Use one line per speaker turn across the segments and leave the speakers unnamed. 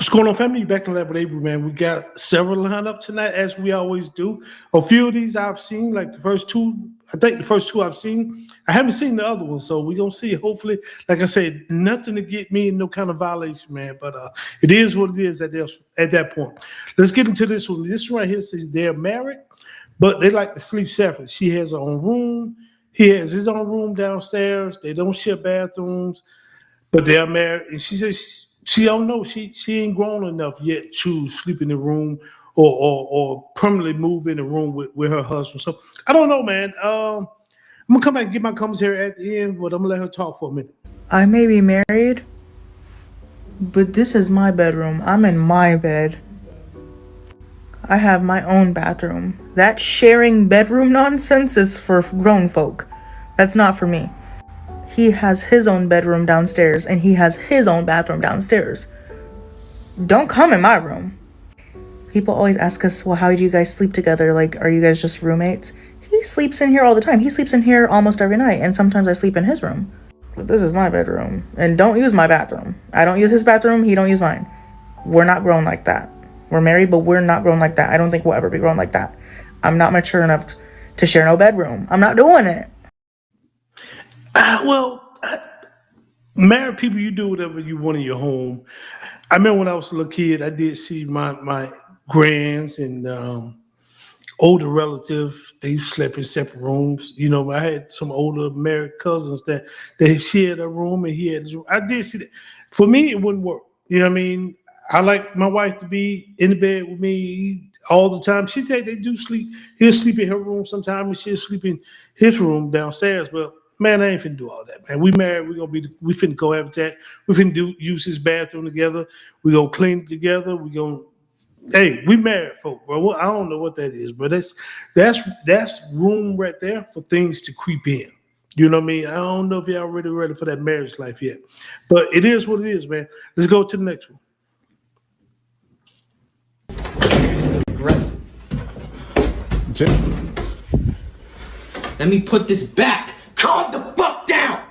What's going on, family? Back in the lab with Avery, man. We got several lined up tonight, as we always do. A few of these I've seen, like the first two. I think the first two I've seen. I haven't seen the other one, so we're gonna see. Hopefully, like I said, nothing to get me in no kind of violation, man. But it is what it is at that point. Let's get into this one. This one right here says they're married, but they like to sleep separate. She has her own room. He has his own room downstairs. They don't share bathrooms, but they're married. And she says she don't know. She ain't grown enough yet to sleep in the room or permanently move in the room with her husband. So I don't know, man. I'm gonna come back and get my commentary at the end, but I'm gonna let her talk for a minute.
I may be married, but this is my bedroom. I'm in my bed. I have my own bathroom. That sharing bedroom nonsense is for grown folk. That's not for me. He has his own bedroom downstairs and he has his own bathroom downstairs. Don't come in my room. People always ask us, well, how do you guys sleep together? Like, are you guys just roommates? He sleeps in here all the time. He sleeps in here almost every night, and sometimes I sleep in his room. But this is my bedroom, and don't use my bathroom. I don't use his bathroom. He don't use mine. We're not grown like that. We're married, but we're not grown like that. I don't think we'll ever be grown like that. I'm not mature enough to share no bedroom. I'm not doing it.
Married people, you do whatever you want in your home. I remember when I was a little kid, I did see my grands and older relatives. They slept in separate rooms. You know, I had some older married cousins that they shared a room and he had his room. I did see that. For me, it wouldn't work. You know what I mean? I like my wife to be in the bed with me all the time. She said they do sleep. He'll sleep in her room sometimes, and she'll sleep in his room downstairs. But man, I ain't finna do all that, man. We married. We finna cohabitate. We finna use his bathroom together. We gonna clean it together. Hey, we married folk, bro. I don't know what that is, but that's room right there for things to creep in. You know what I mean? I don't know if y'all really ready for that marriage life yet, but it is what it is, man. Let's go to the next one.
Aggressive. Let me put this back. Calm the fuck down.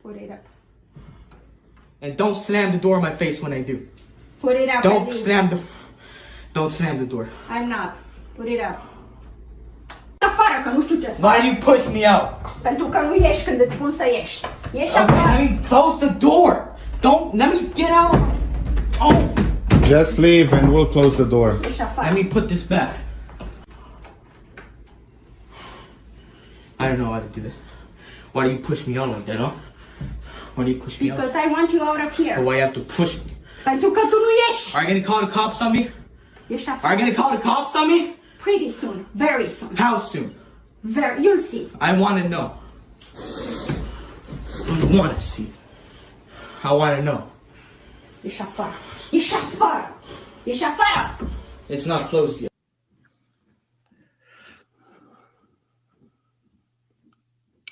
Put it up.
And don't slam the door in my face when I do.
Put it up.
Don't slam the door.
I'm not. Put it up. Afară, că nu știu ce să
Why do you push me out?
Pentru că nu ieși când îți spun să ieși. Ieși
Okay,
afară.
let me close the door. Let me get out. Oh.
Just leave and we'll close the door.
Ieși afară.
Let me put this back. I don't know how to do that. Why do you push me out like that, huh? Why do you push me out?
Because I want you out of here.
Or why you have to push me?
Pentru că tu nu ieși.
Are you gonna call the cops on me?
Ieși
Are
afară.
you gonna call the cops on me?
Pretty soon. Very soon.
How soon?
You'll see.
I want to know. I don't want to see. I want to know.
Ieși afară. Ieși afară. Ieși afară.
It's not closed yet.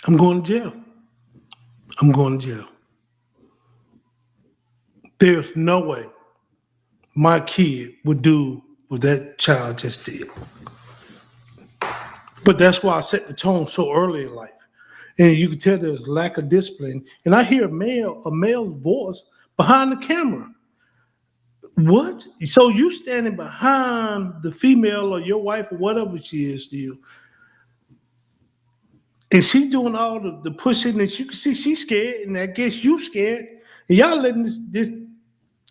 I'm going to jail. I'm going to jail. There's no way my kid would do what that child just did. But that's why I set the tone so early in life. And you can tell there's lack of discipline. And I hear a male's voice behind the camera. What? So you standing behind the female or your wife or whatever she is to you. And she's doing all the pushing, and you can see she's scared, and I guess you scared. And y'all letting this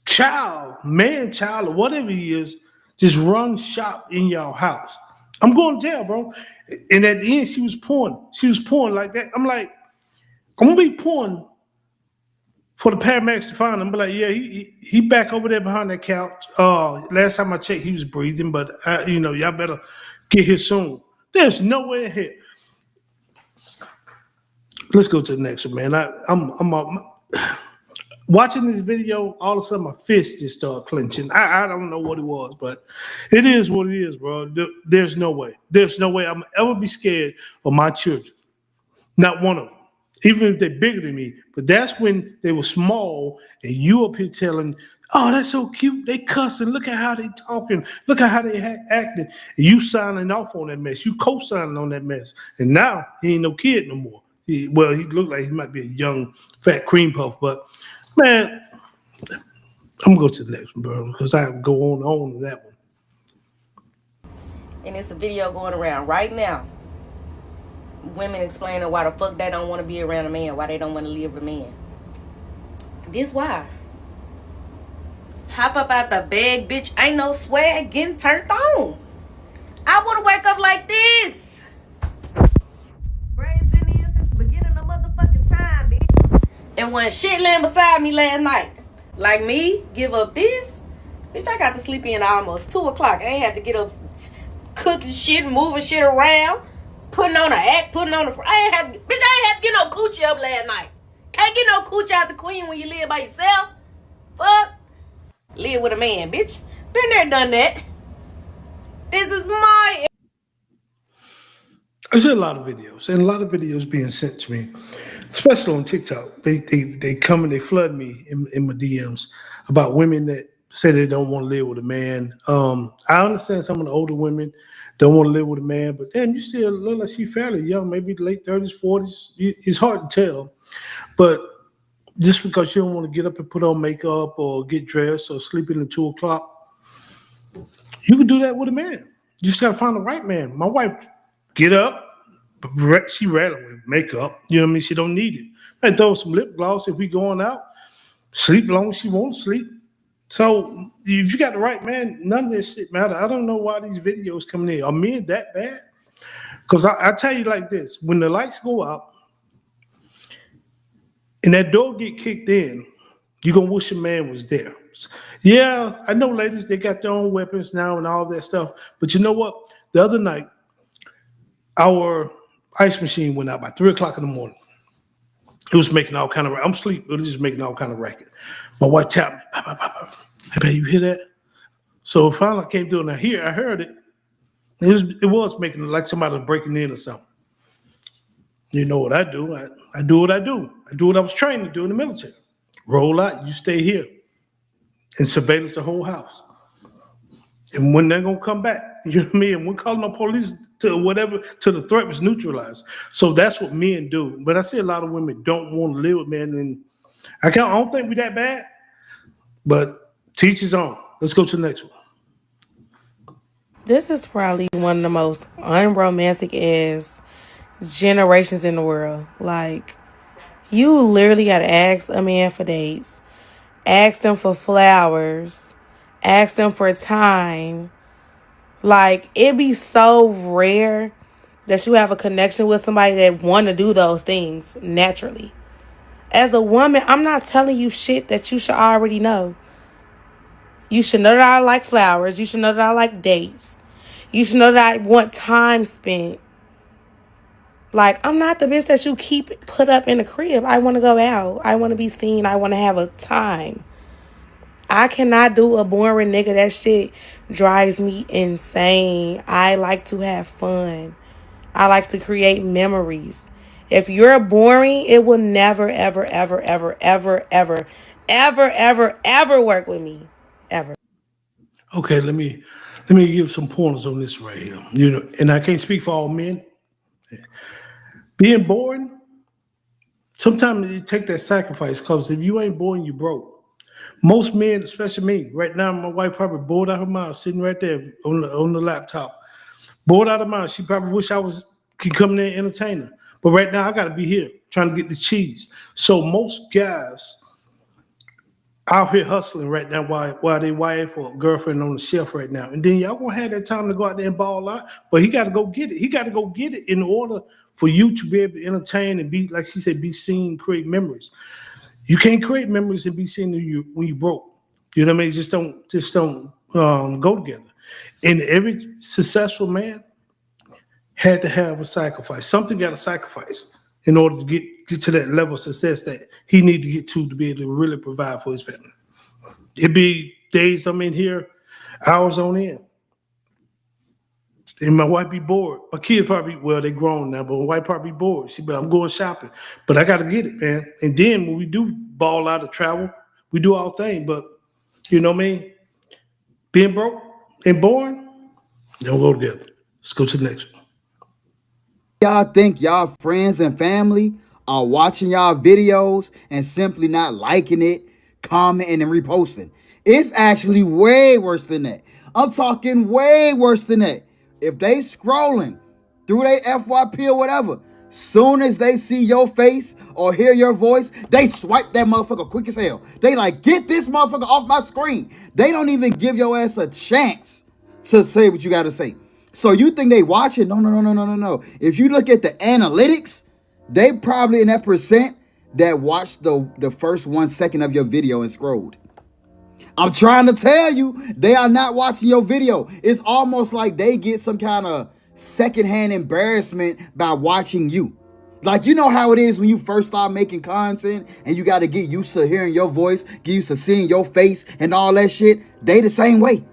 child, man-child, or whatever he is, just run shop in y'all house. I'm going to jail, bro. And at the end, she was pouring. She was pouring like that. I'm like, I'm going to be pouring for the paramedics to find him. But like, yeah, he back over there behind that couch. Last time I checked, he was breathing, but y'all better get here soon. There's no way in hell. Let's go to the next one, man. I'm watching this video. All of a sudden, my fist just started clenching. I don't know what it was, but it is what it is, bro. There's no way. There's no way I'm ever be scared of my children. Not one of them. Even if they're bigger than me. But that's when they were small, and you up here telling, oh, that's so cute. They cussing. Look at how they talking. Look at how they acting. And you signing off on that mess. You co-signing on that mess. And now he ain't no kid no more. He looked like he might be a young fat cream puff, but man, I'm gonna go to the next one, bro, because I go on to that one.
And it's a video going around right now. Women explaining why the fuck they don't want to be around a man, why they don't want to live with a man. This why. Hop up out the bed, bitch. Ain't no swag getting turned on. I want to wake up like this. Brains been here since the beginning of motherfucking time, bitch. And when shit laying beside me last night, like me, give up this, bitch, I got to sleep in almost 2 o'clock. I ain't had to get up cooking shit, moving shit around, putting on an act, putting on a... I ain't had to get no coochie up last night. Can't get no coochie out the queen when you live by yourself. Fuck. Live with a man, bitch. Been there, done that. This is my...
I see a lot of videos, and a lot of videos being sent to me, especially on TikTok. They come and they flood me in my DMs about women that say they don't want to live with a man. I understand some of the older women don't want to live with a man, but damn, you still look like she's fairly young, maybe late 30s, 40s. It's hard to tell. But just because you don't want to get up and put on makeup or get dressed or sleep in at 2 o'clock, you can do that with a man. You just got to find the right man. My wife, get up, she rattled with makeup. You know what I mean? She don't need it. I throw some lip gloss if we going out. Sleep long as she won't sleep. So if you got the right man, none of this shit matter. I don't know why these videos coming in. Are men that bad? Because I tell you like this, when the lights go out and that door get kicked in, you're going to wish a man was there. Yeah, I know ladies, they got their own weapons now and all that stuff. But you know what? The other night, our ice machine went out by 3 o'clock in the morning. It was making all kind of, I'm asleep, but it was just making all kind of racket. My wife tapped me, hey, babe, you hear that? So finally I came through and I heard it. It was making it like somebody was breaking in or something. You know what I do? I do what I do. I do what I was trained to do in the military. Roll out, you stay here. And surveillance the whole house. And when they're gonna come back, you know what I mean? And we're calling the police to whatever, till the threat was neutralized. So that's what men do. But I see a lot of women don't want to live with men, and I don't think we're that bad. But teach his own. Let's go to the next one.
This is probably one of the most unromantic ass generations in the world. Like, you literally gotta ask a man for dates, ask them for flowers, ask them for time. Like, it be so rare that you have a connection with somebody that want to do those things naturally. As a woman, I'm not telling you shit that you should already know. You should know that I like flowers. You should know that I like dates. You should know that I want time spent. Like, I'm not the bitch that you keep put up in the crib. I want to go out. I want to be seen. I want to have a time. I cannot do a boring nigga. That shit drives me insane. I like to have fun. I like to create memories. If you're boring, it will never, ever, ever, ever, ever, ever, ever, ever, ever work with me. Ever.
Okay, let me give some pointers on this right here. You know, and I can't speak for all men. Being boring, sometimes you take that sacrifice, because if you ain't boring, you broke. Most men, especially me, right now, my wife probably bored out her mind, sitting right there on the laptop. Bored out of mind. She probably wish I could come in there and entertain her. But right now, I got to be here trying to get the cheese. So most guys out here hustling right now while their wife or girlfriend on the shelf right now. And then y'all won't have that time to go out there and ball out, but he got to go get it. He got to go get it in order for you to be able to entertain and be, like she said, be seen, create memories. You can't create memories and be seen when you broke. You know what I mean? Just don't go together. And every successful man had to have a sacrifice. Something got to sacrifice in order to get to that level of success that he need to get to be able to really provide for his family. It'd be days I'm in here, hours on end. And my wife be bored. My kids probably, well, they grown now, but my wife probably bored. She be, I'm going shopping. But I got to get it, man. And then when we do ball out of travel, we do our thing. But you know what I mean? Being broke and boring, don't go together. Let's go to the next one.
Y'all think y'all friends and family are watching y'all videos and simply not liking it, commenting and reposting. It's actually way worse than that. I'm talking way worse than that. If they scrolling through their FYP or whatever, soon as they see your face or hear your voice, they swipe that motherfucker quick as hell. They like, get this motherfucker off my screen. They don't even give your ass a chance to say what you got to say. So you think they watching? No. If you look at the analytics, they probably in that percent that watched the first 1 second of your video and scrolled. I'm trying to tell you, they are not watching your video. It's almost like they get some kind of secondhand embarrassment by watching you. Like, you know how it is when you first start making content and you got to get used to hearing your voice, get used to seeing your face and all that shit. They the same way.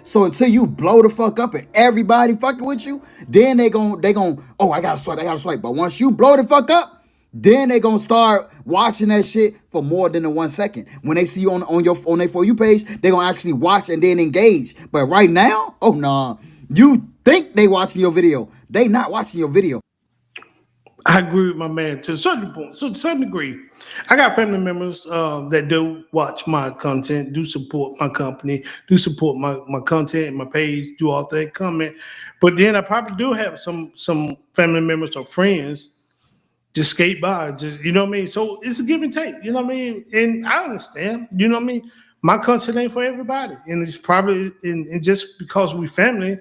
So until you blow the fuck up and everybody fucking with you, then they gon' oh, I gotta swipe. But once you blow the fuck up, then they gonna start watching that shit for more than the 1 second. When they see you on their For You page, they gonna actually watch and then engage. But right now, oh nah. You think they watching your video. They not watching your video.
I agree with my man to a certain point, so to a certain degree. I got family members that do watch my content, do support my company, do support my content and my page, do all that, comment. But then I probably do have some family members or friends just skate by, just, you know what I mean? So it's a give and take, you know what I mean? And I understand, you know what I mean? My content ain't for everybody. And it's probably, and just because we family,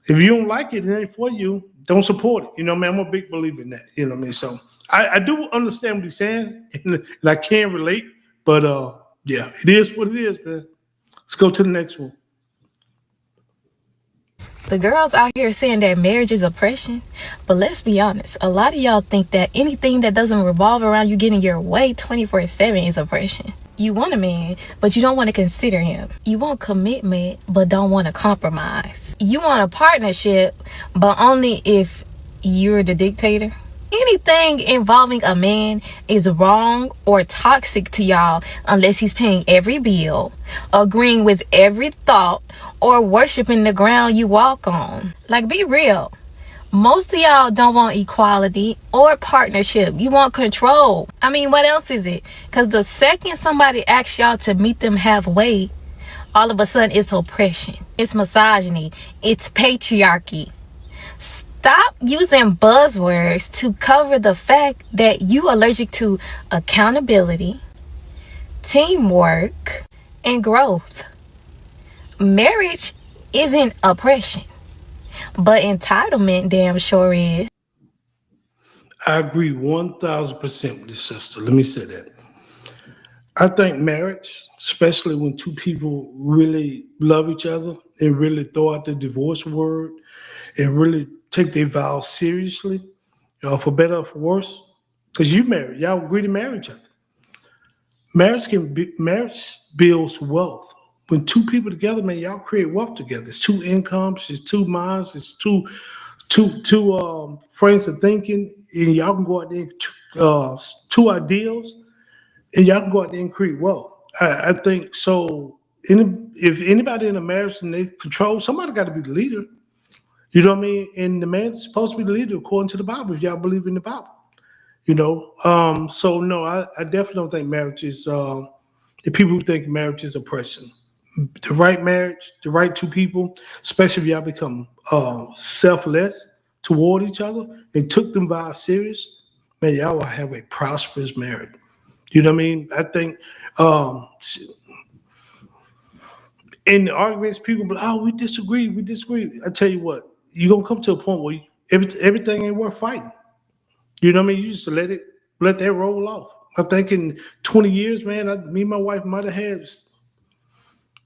if you don't like it, it ain't for you, don't support it. You know what I mean? I'm a big believer in that, you know what I mean? So I do understand what he's saying, and I can relate, but yeah, it is what it is, man. Let's go to the next one.
The girls out here saying that marriage is oppression, but let's be honest, a lot of y'all think that anything that doesn't revolve around you getting your way 24/7 is oppression. You want a man, but you don't want to consider him. You want commitment, but don't want to compromise. You want a partnership, but only if you're the dictator. Anything involving a man is wrong or toxic to y'all unless he's paying every bill, agreeing with every thought, or worshiping the ground you walk on. Like, be real. Most of y'all don't want equality or partnership. You want control. I mean, what else is it? Because the second somebody asks y'all to meet them halfway, all of a sudden it's oppression. It's misogyny. It's patriarchy. Stop using buzzwords to cover the fact that you allergic to accountability, teamwork, and growth. Marriage isn't oppression, but entitlement damn sure is.
I agree 1,000% with this, sister. Let me say that. I think marriage, especially when two people really love each other and really throw out the divorce word and really take their vows seriously, for better or for worse, because you married, y'all agree to marry each other. Marriage builds wealth. When two people together, man, y'all create wealth together. It's two incomes, it's two minds, it's two frames of thinking, and y'all can go out there, two ideals, and y'all can go out there and create wealth. I think so. If anybody in a marriage and they control, somebody got to be the leader. You know what I mean? And the man's supposed to be the leader according to the Bible, if y'all believe in the Bible. You know? So no, I definitely don't think marriage is the people who think marriage is oppression. The right marriage, the right two people, especially if y'all become selfless toward each other and took them vows serious, man, y'all will have a prosperous marriage. You know what I mean? I think in the arguments, people be like, oh, we disagree. I tell you what, you're going to come to a point where everything ain't worth fighting. You know what I mean? You just let that roll off. I think in 20 years, man, me and my wife might have had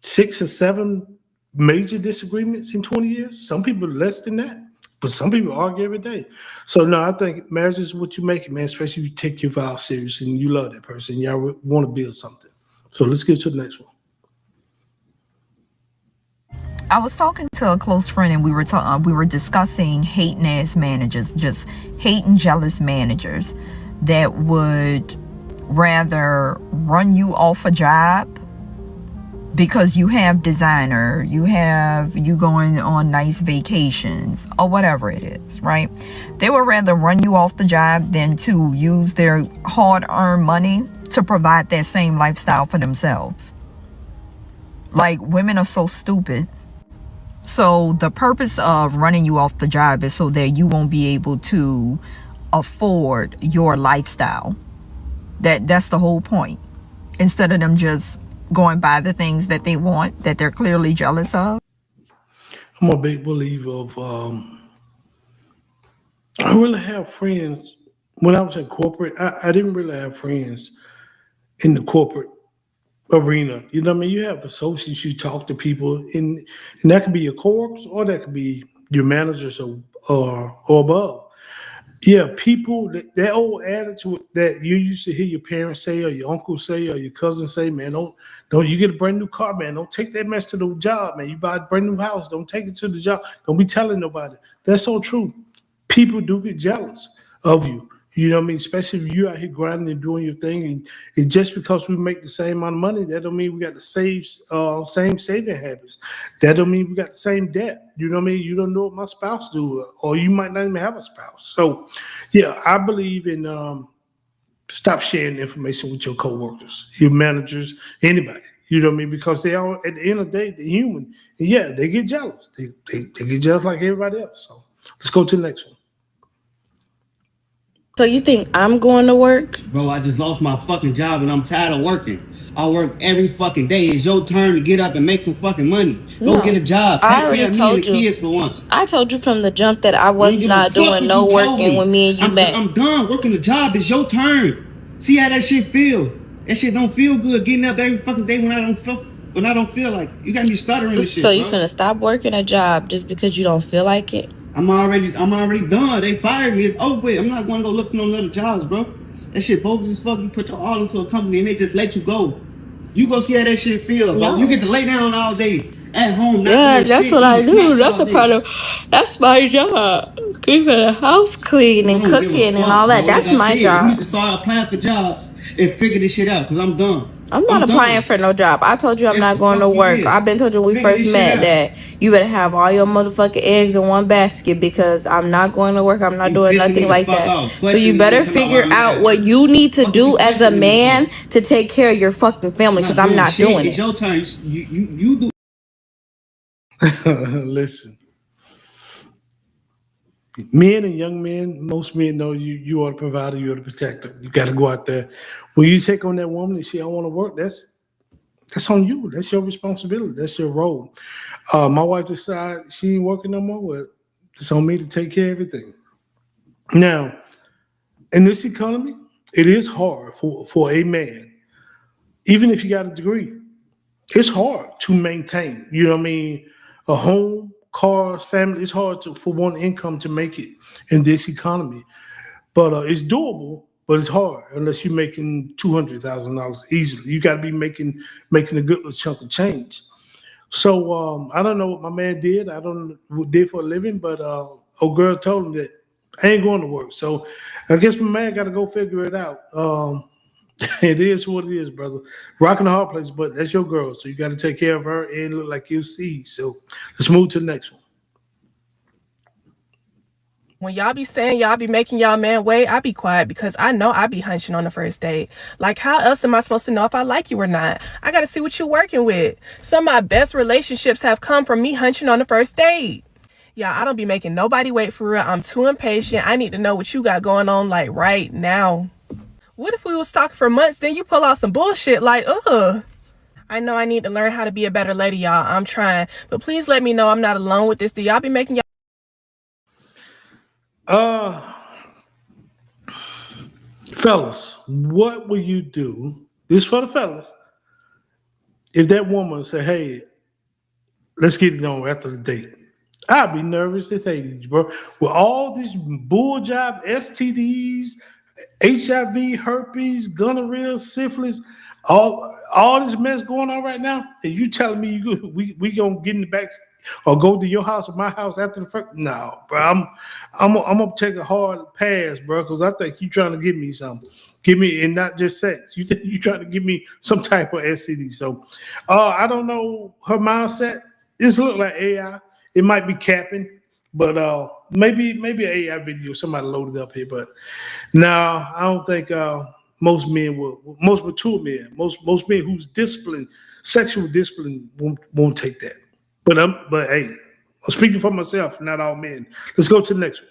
6 or 7 major disagreements in 20 years. Some people less than that, but some people argue every day. So no, I think marriage is what you make it, man, especially if you take your vows serious and you love that person. Y'all want to build something. So let's get to the next one.
I was talking to a close friend and we were discussing hating ass managers, just hating jealous managers that would rather run you off a job because you have designer, you going on nice vacations or whatever it is, right? They would rather run you off the job than to use their hard-earned money to provide that same lifestyle for themselves. Like, women are so stupid. So the purpose of running you off the job is so that you won't be able to afford your lifestyle. That's the whole point. Instead of them just going by the things that they want, that they're clearly jealous of.
I'm a big believer of, I really have friends. When I was in corporate, I didn't really have friends in the corporate arena. You know what I mean? You have associates, you talk to people, and that could be your coworkers or that could be your managers or above. Yeah, people, that old attitude that you used to hear your parents say or your uncle say or your cousin say, man, don't you get a brand new car, man. Don't take that mess to the job, man. You buy a brand new house. Don't take it to the job. Don't be telling nobody. That's so true. People do get jealous of you. You know what I mean? Especially if you out here grinding and doing your thing. And just because we make the same amount of money, that don't mean we got the same saving habits. That don't mean we got the same debt. You know what I mean? You don't know what my spouse do, or you might not even have a spouse. So, yeah, I believe in stop sharing information with your coworkers, your managers, anybody. You know what I mean? Because they all, at the end of the day, they're human. And yeah, they get jealous. They get jealous like everybody else. So let's go to the next one.
So you think I'm going to work?
Bro, I just lost my fucking job and I'm tired of working. I work every fucking day. It's your turn to get up and make some fucking money. Go get a job. Take care of me and the kids for once.
I told you from the jump that I was not doing no working when me and you met.
I'm done working the job. It's your turn. See how that shit feel. That shit don't feel good getting up every fucking day when I don't feel like it. You got me stuttering and shit.
So you finna stop working a job just because you don't feel like it?
I'm already done. They fired me. It's over with. I'm not going to go look for no other jobs, bro. That shit bogus as fuck. You put your all into a company and they just let you go. You go see how that shit feel, bro. You get to lay down all day at home.
Yeah, that's what I do. That's a part of. That's my job. Keeping the house clean and cooking and all that. That's my job.
You need to start applying for jobs and figure this shit out because I'm done.
I'm not applying for no job. I told you I'm not going to work. I've been told you when we first met that you better have all your motherfucking eggs in one basket because I'm not going to work. I'm not doing nothing like that. So you better figure out what you need to do as a man to take care of your fucking family because I'm not doing it.
It's your turn. You do.
Listen. Men and young men, most men know you are the provider, you're the protector. You got to go out there. When you take on that woman and she don't want to work, that's on you. That's your responsibility. That's your role. My wife decided she ain't working no more. Well, it's on me to take care of everything. Now, in this economy, it is hard for a man, even if you got a degree. It's hard to maintain. You know what I mean? A home, cars, family. It's hard for one income to make it in this economy, but it's doable. But it's hard unless you're making $200,000 easily. You got to be making a good little chunk of change. So I don't know what my man did. I don't know what he did for a living, but old girl told him that I ain't going to work. So I guess my man got to go figure it out. It is what it is, brother. Rocking the hard place, but that's your girl, so you got to take care of her and look like you see. So let's move to the next one.
When y'all be saying y'all be making y'all man wait, I be quiet because I know I be hunching on the first date. Like, how else am I supposed to know if I like you or not? I gotta see what you're working with. Some of my best relationships have come from me hunching on the first date. Yeah, I don't be making nobody wait for real. I'm too impatient. I need to know what you got going on like right now. What if we was talking for months, then you pull out some bullshit like, ugh. I know I need to learn how to be a better lady, y'all. I'm trying. But please let me know I'm not alone with this. Do y'all be making y'all...
Fellas, what will you do? This is for the fellas. If that woman say, hey, let's get it on after the date. I'd be nervous as Hades, bro. With all this bull job, STDs, HIV, herpes, gonorrhea, syphilis, all this mess going on right now, and you telling me we gonna get in the back or go to your house or my house after the first? No, bro. I'm gonna take a hard pass, bro, because I think you trying to give me something. Give me, and not just sex. You trying to give me some type of STD. So I don't know her mindset. This look like AI. It might be capping, but maybe an AI video somebody loaded up here. But no, I don't think most men will, most mature men, most men who's disciplined, sexual discipline won't take that. But hey, I'm speaking for myself, not all men. Let's go to the next one.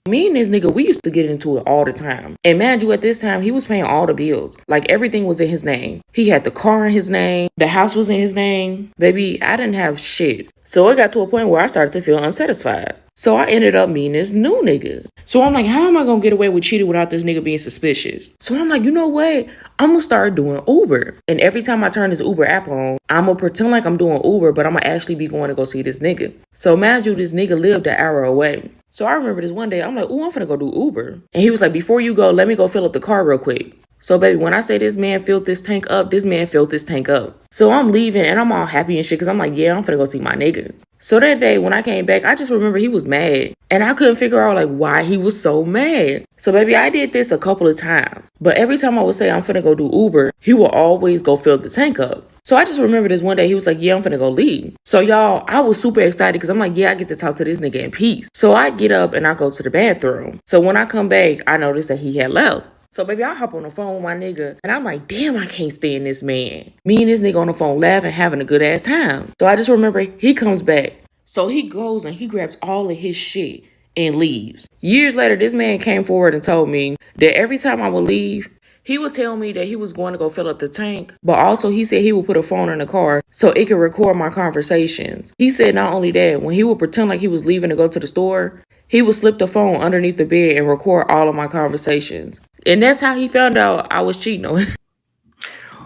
Me and this nigga, we used to get into it all the time. And mind you, at this time, he was paying all the bills. Like, everything was in his name. He had the car in his name. The house was in his name. Baby, I didn't have shit. So it got to a point where I started to feel unsatisfied. So I ended up meeting this new nigga. So I'm like, how am I going to get away with cheating without this nigga being suspicious? So I'm like, you know what? I'm going to start doing Uber. And every time I turn this Uber app on, I'm going to pretend like I'm doing Uber, but I'm going to actually be going to go see this nigga. So mind you, this nigga lived an hour away. So I remember this one day, I'm like, ooh, I'm finna go do Uber. And he was like, before you go, let me go fill up the car real quick. So baby, when I say this man filled this tank up, this man filled this tank up. So I'm leaving and I'm all happy and shit because I'm like, yeah, I'm finna go see my nigga. So that day when I came back, I just remember he was mad. And I couldn't figure out like why he was so mad. So baby, I did this a couple of times. But every time I would say I'm finna go do Uber, he would always go fill the tank up. So I just remember this one day, he was like, yeah, I'm finna go leave. So y'all, I was super excited because I'm like, yeah, I get to talk to this nigga in peace. So I get up and I go to the bathroom. So when I come back, I noticed that he had left. So baby, I hop on the phone with my nigga and I'm like, damn, I can't stand this man. Me and this nigga on the phone laughing, having a good ass time. So I just remember he comes back. So he goes and he grabs all of his shit and leaves. Years later, this man came forward and told me that every time I would leave, he would tell me that he was going to go fill up the tank, but also he said he would put a phone in the car so it could record my conversations. He said not only that, when he would pretend like he was leaving to go to the store, he would slip the phone underneath the bed and record all of my conversations. And that's how he found out I was cheating on him.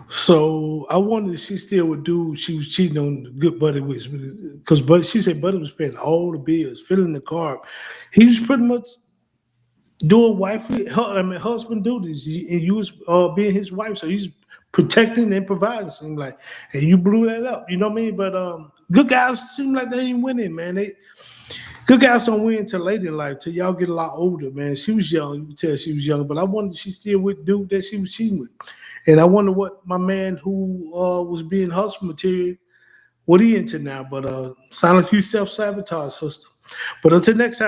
So I wondered if she still would do. She was cheating on the good buddy with, because she said buddy was paying all the bills, filling the car. He was pretty much doing wifely, husband duties, and you was being his wife, so he's protecting and providing. Seem like, and you blew that up. You know what I mean? But good guys seem like they ain't winning, man. Good guys don't win till late in life, till y'all get a lot older, man. She was young. You can tell she was young, but I wonder if she still with dude that she was cheating with. And I wonder what my man who was being husband material, what he into now. But sound like you self-sabotage, sister. But until next time.